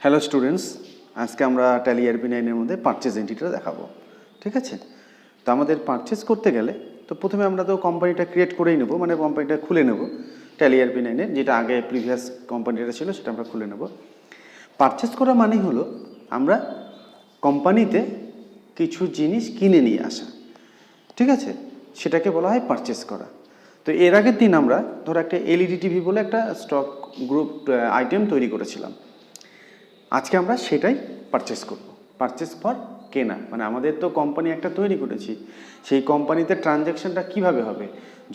Hello students, আজকে আমরা tally ERP9 এর মধ্যে পারচেজ এন্ট্রিটা দেখাবো। ঠিক আছে, তো আমাদের পারচেজ করতে গেলে তো প্রথমে আমরা তো কোম্পানিটা ক্রিয়েট করেই নেব, মানে কোম্পানিটা খুলে নেব ট্যালি ERP9 এর, যেটা আগে প্রিভিয়াস কোম্পানিটা ছিল সেটা আমরা খুলে নেব। পারচেজ করা মানে হলো আমরা কোম্পানিতে কিছু জিনিস কিনে নিয়ে আসা। ঠিক আছে, সেটাকে বলা হয় পারচেজ করা। তো এর আগের দিন আমরা ধরো একটা LED টিভি বলে একটা স্টক গ্রুপ আইটেম তৈরি করেছিলাম। আজকে আমরা সেটাই পারচেস করব। পারচেস ফর কেনা, মানে আমাদের তো কোম্পানি একটা তৈরি করেছি, সেই কোম্পানিতে ট্রানজ্যাকশনটা কিভাবে হবে,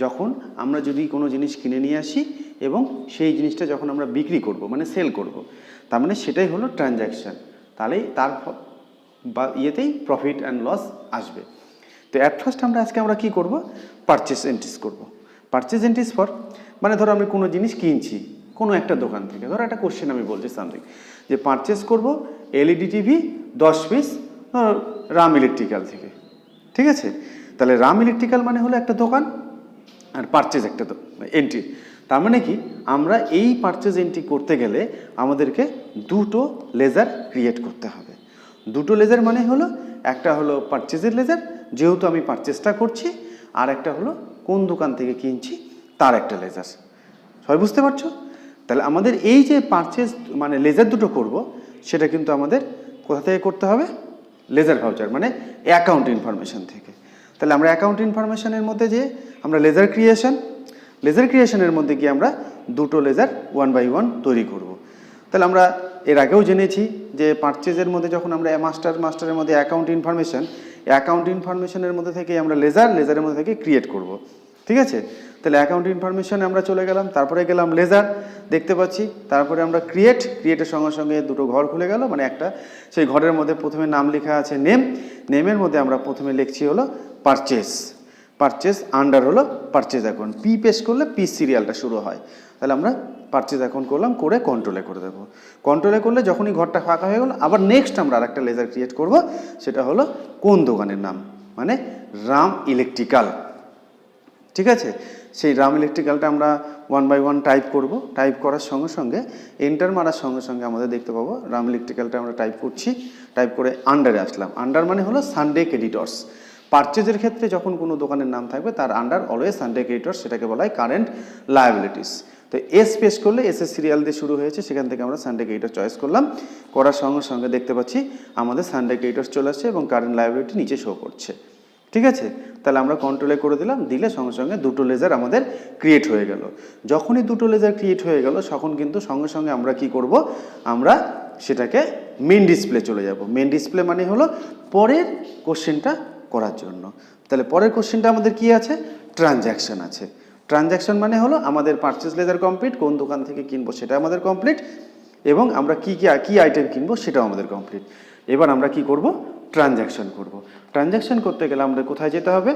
যখন আমরা যদি কোনো জিনিস কিনে নিয়ে আসি এবং সেই জিনিসটা যখন আমরা বিক্রি করব, মানে সেল করব, তার মানে সেটাই হলো ট্রানজ্যাকশন। তাহলেই তার ইয়েতেই প্রফিট অ্যান্ড লস আসবে। তো অ্যাট ফার্স্ট আজকে আমরা কি করব, পারচেস এন্ট্রিস করব। পারচেস এন্ট্রিস ফর মানে ধরো আমি কোনো জিনিস কিনছি কোনো একটা দোকান থেকে, ধরো একটা কোশ্চেন আমি বলছি সামথিং, যে পারচেস করব LED TV 10 piece Ram electrical থেকে। ঠিক আছে, তাহলে রাম ইলেকট্রিক্যাল মানে হলো একটা দোকান, আর পারচেজ একটা এন্ট্রি। তার মানে কি, আমরা এই পারচেজ এন্ট্রি করতে গেলে আমাদেরকে দুটো লেজার ক্রিয়েট করতে হবে। দুটো লেজার মানে হলো, একটা হলো পারচেজের লেজার, যেহেতু আমি পারচেজটা করছি, আর একটা হলো কোন দোকান থেকে কিনছি তার একটা লেজার। সবাই বুঝতে পারছো? তাহলে আমাদের এই যে পারচেজ মানে লেজার দুটো করব, সেটা কিন্তু আমাদের কোথা থেকে করতে হবে, লেজার ভাউচার মানে অ্যাকাউন্ট ইনফরমেশন থেকে। তাহলে আমরা অ্যাকাউন্ট ইনফরমেশনের মধ্যে যে আমরা লেজার ক্রিয়েশনের মধ্যে গিয়ে আমরা দুটো লেজার 1 বাই 1 তৈরি করব। তাহলে আমরা এর আগেও জেনেছি যে পারচেজের মধ্যে যখন আমরা মাস্টারের মধ্যে অ্যাকাউন্ট ইনফরমেশনের মধ্যে থেকে আমরা লেজারের মধ্যে থেকে ক্রিয়েট করব। ঠিক আছে, তাহলে অ্যাকাউন্ট ইনফরমেশনে আমরা চলে গেলাম, তারপরে গেলাম লেজার, দেখতে পাচ্ছি, তারপরে আমরা ক্রিয়েটের সঙ্গে সঙ্গে দুটো ঘর খুলে গেল, মানে একটা সেই ঘরের মধ্যে প্রথমে নাম লেখা আছে নেমের মধ্যে আমরা প্রথমে লিখছি হলো পারচেস আন্ডার হলো পারচেজ অ্যাকাউন্ট, পি পেস্ট করলে পি সিরিয়ালটা শুরু হয়। তাহলে আমরা পারচেজ অ্যাকাউন্ট করলাম, করে কন্ট্রোলে করে দেবো। কন্ট্রোলে করলে যখনই ঘরটা ফাঁকা হয়ে গেল, আবার নেক্সট আমরা আরেকটা লেজার ক্রিয়েট করব, সেটা হলো কোন দোকানের নাম, মানে রাম ইলেকট্রিক্যাল। ঠিক আছে, সেই রাম ইলেকট্রিক্যালটা আমরা 1 বাই 1 টাইপ করব। টাইপ করার সঙ্গে সঙ্গে এন্টার মারার সঙ্গে সঙ্গে আমাদের দেখতে পাবো রাম ইলেকট্রিক্যালটা আমরা টাইপ করছি। টাইপ করে আন্ডারে আসলাম। আন্ডার মানে হলো সানডে ক্রেডিটর্স। পারচেজের ক্ষেত্রে যখন কোনো দোকানের নাম থাকবে তার আন্ডার অলওয়েজ সানডে ক্রেডিটর্স, সেটাকে বলা হয় কারেন্ট লায়াবিলিটিস। তো এস পেশ করলে এস সিরিয়াল দিয়ে শুরু হয়েছে, সেখান থেকে আমরা সানডে ক্রেডিটর চয়েস করলাম। করার সঙ্গে সঙ্গে দেখতে পাচ্ছি আমাদের সানডে ক্রেডিটর্স চলে আসছে এবং কারেন্ট লায়াবিলিটি নিচে শো করছে। ঠিক আছে, তাহলে আমরা কন্ট্রোলে করে দিলাম, দিলে সঙ্গে সঙ্গে দুটো লেজার আমাদের ক্রিয়েট হয়ে গেল। যখনই দুটো লেজার ক্রিয়েট হয়ে গেল, তখন কিন্তু সঙ্গে সঙ্গে আমরা কি করব, আমরা সেটাকে মেন ডিসপ্লে চলে যাব। মেন ডিসপ্লে মানে হলো পরের কোশ্চেনটা করার জন্য। তাহলে পরের কোশ্চেনটা আমাদের কি আছে, ট্রানজ্যাকশন আছে। ট্রানজ্যাকশন মানে হলো আমাদের পারচেজ লেজার কমপ্লিট, কোন দোকান থেকে কিনবো সেটা আমাদের কমপ্লিট, এবং আমরা কি আইটেম কিনবো সেটাও আমাদের কমপ্লিট। এবার আমরা কি করব, ট্রানজ্যাকশন করব। ট্রানজ্যাকশন করতে গেলে আমাদের কোথায় যেতে হবে,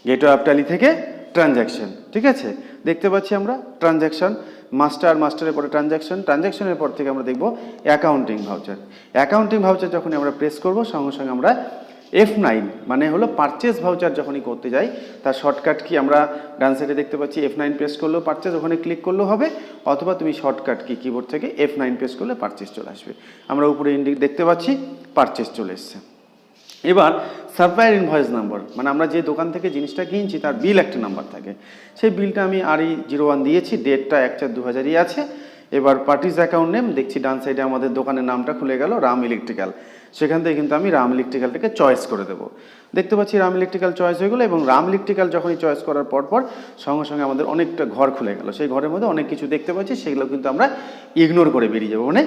গেটওয়ে অফ ট্যালি থেকে ট্রানজ্যাকশন। ঠিক আছে, দেখতে পাচ্ছি আমরা ট্রানজ্যাকশন, মাস্টারের পরে ট্রানজ্যাকশনের পর থেকে আমরা দেখব অ্যাকাউন্টিং ভাউচার। যখনই আমরা প্রেস করব, সঙ্গে সঙ্গে আমরা F9 মানে হলো পারচেজ ভাউচার যখনই করতে যাই, তার শর্টকাট কি আমরা ডান সাইডে দেখতে পাচ্ছি, F9 প্রেস করলেও পারচেজ, ওখানে ক্লিক করলেও হবে, অথবা তুমি শর্টকাট কি কিবোর্ড থেকে F9 প্রেস করলে পারচেজ চলে আসবে। আমরা উপরে দেখতে পাচ্ছি পারচেজ চলে এসছে। এবার সাপ্লায়ার ইনভয়েস নাম্বার, মানে আমরা যে দোকান থেকে জিনিসটা কিনছি তার বিল একটা নাম্বার থাকে, সেই বিলটা আমি RE01 দিয়েছি, ডেটটা 1/4/2000 আছে। এবার পার্টিজ অ্যাকাউন্ট নেম দেখছি ডান সাইডে আমাদের দোকানের নামটা খুলে গেল, রাম ইলেকট্রিক্যাল। সেখান থেকে কিন্তু আমি রাম ইলেকট্রিক্যালটাকে চয়েস করে দেবো। দেখতে পাচ্ছি রাম ইলেকট্রিক্যাল চয়েস হয়ে গেলো, এবং রাম ইলেকট্রিক্যাল যখনই চয়েস করার পর সঙ্গে সঙ্গে আমাদের অনেকটা ঘর খুলে গেল। সেই ঘরের মধ্যে অনেক কিছু দেখতে পাচ্ছি, সেগুলো কিন্তু আমরা ইগনোর করে বেরিয়ে যাবো, মানে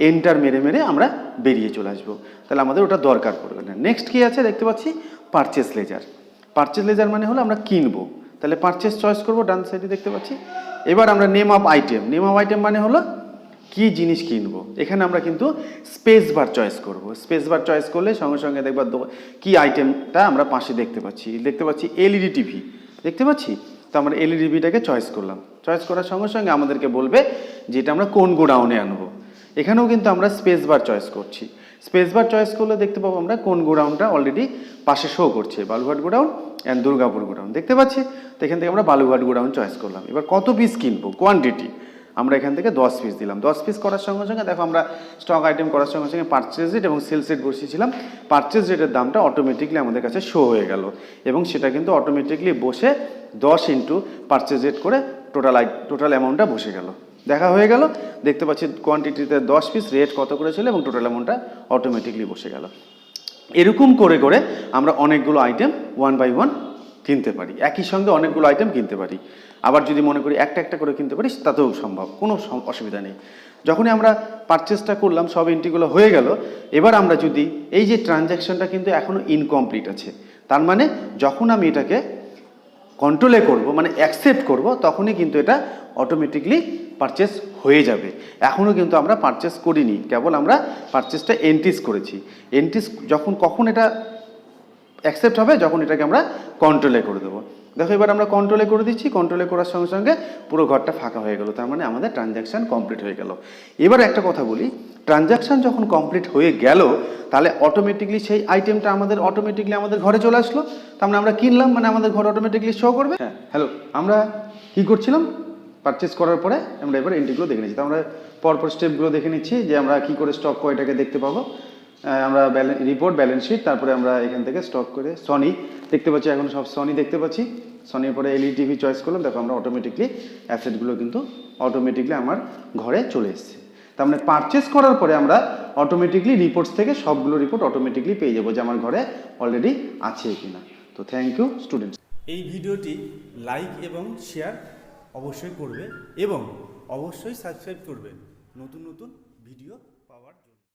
এন্টার মেরে আমরা বেরিয়ে চলে আসবো। তাহলে আমাদের ওটা দরকার পড়বে না। নেক্সট কি আছে দেখতে পাচ্ছি, পারচেজ লেজার মানে হলো আমরা কিনবো, তাহলে পারচেজ চয়েস করবো, ডান সাইডে দেখতে পাচ্ছি। এবার আমরা নেম অফ আইটেম মানে হলো কি জিনিস কিনবো, এখানে আমরা কিন্তু স্পেস বার চয়েস করব। স্পেস বার চয়েস করলে সঙ্গে সঙ্গে দেখবার কি আইটেমটা আমরা পাশে দেখতে পাচ্ছি LED টিভি দেখতে পাচ্ছি। তো আমরা LED টিভিটাকে চয়েস করলাম। চয়েস করার সঙ্গে সঙ্গে আমাদেরকে বলবে যে এটা আমরা কোন গোডাউনে আনবো। এখানেও কিন্তু আমরা স্পেস বার চয়েস করছি। স্পেস বার চয়েস করলে দেখতে পাবো আমরা কোন গোডাউনটা অলরেডি পাশে শো করছে, Balughat godown and Durgapur godown দেখতে পাচ্ছি। তো এখান থেকে আমরা বালুঘাট গোডাউন চয়েস করলাম। এবার কত পিস কিনবো, কোয়ান্টিটি, আমরা এখান থেকে 10 পিস দিলাম। 10 পিস করার সঙ্গে সঙ্গে দেখো আমরা স্টক আইটেম করার সঙ্গে সঙ্গে পারচেজ রেট এবং সেলস রেট বসিয়েছিলাম। পারচেজ রেটের দামটা অটোমেটিকলি আমাদের কাছে শো হয়ে গেল এবং সেটা কিন্তু অটোমেটিকলি বসে 10 ইন্টু পারচেজ রেট করে টোটাল অ্যামাউন্টটা বসে গেল। দেখা হয়ে গেল, দেখতে পাচ্ছি কোয়ান্টিটিতে 10 পিস, রেট কত করে ছিল এবং টোটাল অ্যামাউন্টটা অটোমেটিকলি বসে গেল। এরকম করে করে আমরা অনেকগুলো আইটেম 1 বাই 1 কিনতে পারি, একই সঙ্গে অনেকগুলো আইটেম কিনতে পারি। আবার যদি মনে করি একটা একটা করে কিনতে পারি তাতেও সম্ভব, কোনো অসুবিধা নেই। যখনই আমরা পারচেসটা করলাম, সব এন্ট্রিগুলো হয়ে গেল, এবার আমরা যদি এই যে ট্রানজ্যাকশনটা কিন্তু এখনও ইনকমপ্লিট আছে, তার মানে যখন আমি এটাকে কন্ট্রোলে করব, মানে অ্যাকসেপ্ট করব, তখনই কিন্তু এটা অটোমেটিকলি পারচেস হয়ে যাবে। এখনও কিন্তু আমরা পারচেস করিনি, কেবল আমরা পারচেসটা এন্ট্রিজ করেছি। এন্ট্রিজ কখন এটা অ্যাকসেপ্ট হবে, যখন এটাকে আমরা কন্ট্রোলে করে দেবো। দেখো এবার আমরা কন্ট্রোলে করে দিচ্ছি, কন্ট্রোলে করার সঙ্গে সঙ্গে পুরো ঘরটা ফাঁকা হয়ে গেল, তার মানে আমাদের ট্রানজ্যাকশান কমপ্লিট হয়ে গেল। এবার একটা কথা বলি, ট্রানজ্যাকশান যখন কমপ্লিট হয়ে গেল, তাহলে অটোমেটিকলি সেই আইটেমটা আমাদের ঘরে চলে আসলো। তার মানে আমরা কিনলাম, মানে আমাদের ঘরে অটোমেটিকলি শো করবে। হ্যাঁ, হ্যালো, আমরা কী করছিলাম, পারচেস করার পরে আমরা এবার এন্ট্রিগুলো দেখে নিচ্ছি। তো আমরা পরপর স্টেপগুলো দেখে নিচ্ছি যে আমরা কী করে স্টক কয়টাকে দেখতে পাবো। আমরা রিপোর্ট, ব্যালেন্স শিট, তারপরে আমরা এখান থেকে স্টক করে সনি দেখতে পাচ্ছি, এখন সব সনি দেখতে পাচ্ছি। সনির পরে এলইডি টিভি চয়েস করলাম, দেখো আমরা অটোমেটিকলি অ্যাসেটগুলো কিন্তু অটোমেটিকলি আমার ঘরে চলে এসেছে। তার মানে পারচেস করার পরে আমরা অটোমেটিকলি রিপোর্টস থেকে সবগুলো রিপোর্ট অটোমেটিকলি পেয়ে যাবো যে আমার ঘরে অলরেডি আছে কিনা। তো থ্যাংক ইউ স্টুডেন্টস। এই ভিডিওটি লাইক এবং শেয়ার অবশ্যই করবে এবং অবশ্যই সাবস্ক্রাইব করবে নতুন নতুন ভিডিও